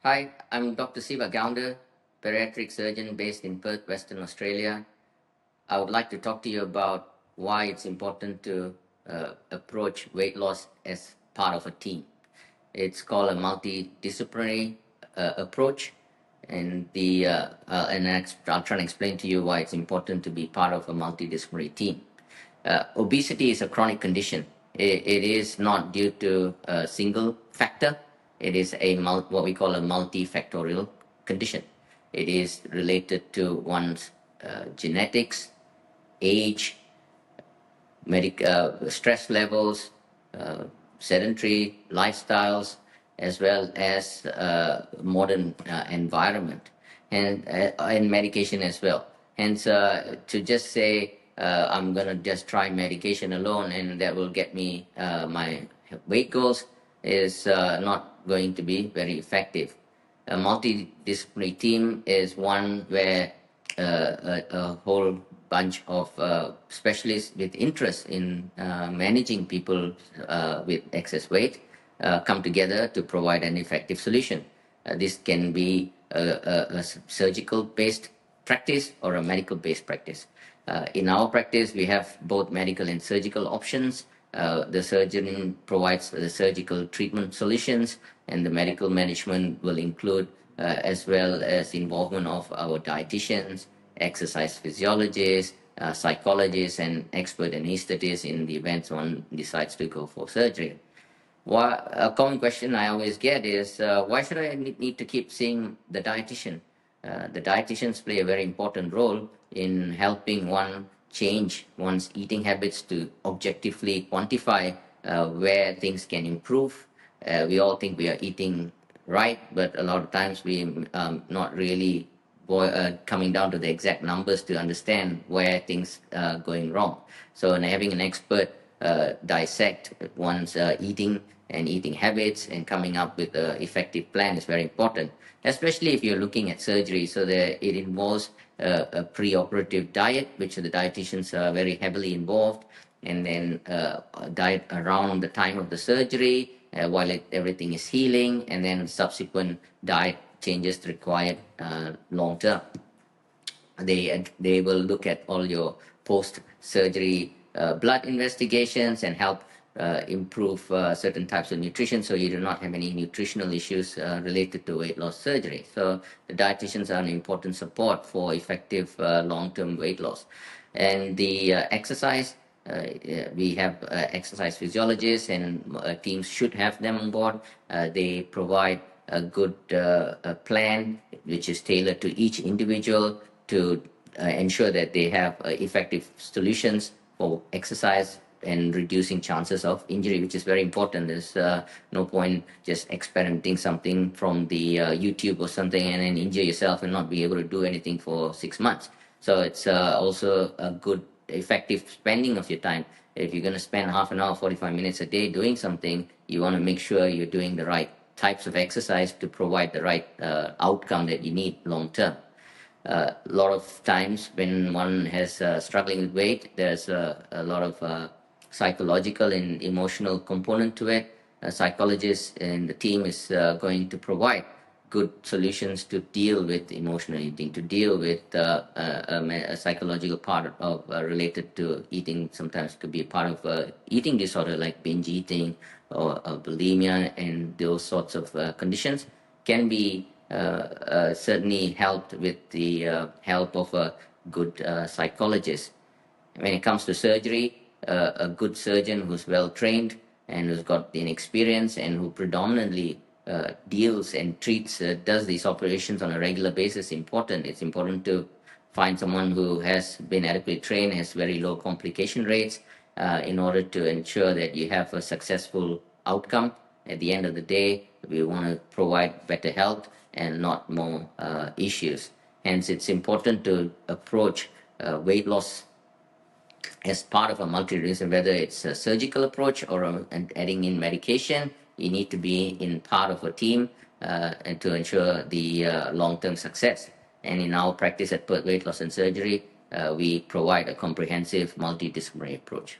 Hi, I'm Dr. Siva Gounder, bariatric surgeon based in Perth, Western Australia. I would like to talk to you about why it's important to approach weight loss as part of a team. It's called a multidisciplinary approach, and I'll try and explain to you why it's important to be part of a multidisciplinary team. Obesity is a chronic condition. It is not due to a single factor. It is what we call a multifactorial condition. It is related to one's genetics, age, stress levels, sedentary lifestyles, as well as modern environment and medication as well. Hence, to just say I'm going to just try medication alone and that will get me my weight goals is not going to be very effective. A multidisciplinary team is one where a whole bunch of specialists with interest in managing people with excess weight come together to provide an effective solution. This can be a surgical-based practice or a medical-based practice. In our practice, we have both medical and surgical options. The surgeon provides the surgical treatment solutions, and the medical management will include as well as involvement of our dietitians, exercise physiologists, psychologists, and expert anesthetists in the event one decides to go for surgery. A common question I always get is, why should I need to keep seeing the dietitian? The dietitians play a very important role in helping one change one's eating habits to objectively quantify where things can improve. We all think we are eating right, but a lot of times we not really coming down to the exact numbers to understand where things are going wrong. So, in having an expert dissect one's eating habits and coming up with an effective plan is very important, especially if you're looking at surgery. So that it involves a pre-operative diet, which the dietitians are very heavily involved, and then a diet around the time of the surgery while everything is healing, and then subsequent diet changes required long term. They will look at all your post-surgery blood investigations and help improve certain types of nutrition, so you do not have any nutritional issues related to weight loss surgery. So the dietitians are an important support for effective long-term weight loss. And the exercise, we have exercise physiologists, and teams should have them on board. They provide a good plan which is tailored to each individual to ensure that they have effective solutions for exercise and reducing chances of injury, which is very important. There's no point just experimenting something from the YouTube or something and then injure yourself and not be able to do anything for 6 months. So it's also a good, effective spending of your time. If you're going to spend half an hour, 45 minutes a day doing something, you want to make sure you're doing the right types of exercise to provide the right outcome that you need long term. A lot of times when one has struggling with weight, there's a lot of psychological and emotional component to it. A psychologist and the team is going to provide good solutions to deal with emotional eating, to deal with a psychological part of related to eating. Sometimes could be a part of eating disorder like binge eating or bulimia, and those sorts of conditions can be certainly helped with the help of a good psychologist. When it comes to surgery, a good surgeon who's well trained and who's got the experience and who predominantly deals and treats, does these operations on a regular basis important. It's important to find someone who has been adequately trained, has very low complication rates, in order to ensure that you have a successful outcome. At the end of the day, we want to provide better health and not more issues. Hence, it's important to approach weight loss as part of a multi-reason, whether it's a surgical approach or adding in medication. You need to be in part of a team and to ensure the long-term success. And in our practice at Perth Weight Loss and Surgery, we provide a comprehensive multidisciplinary approach.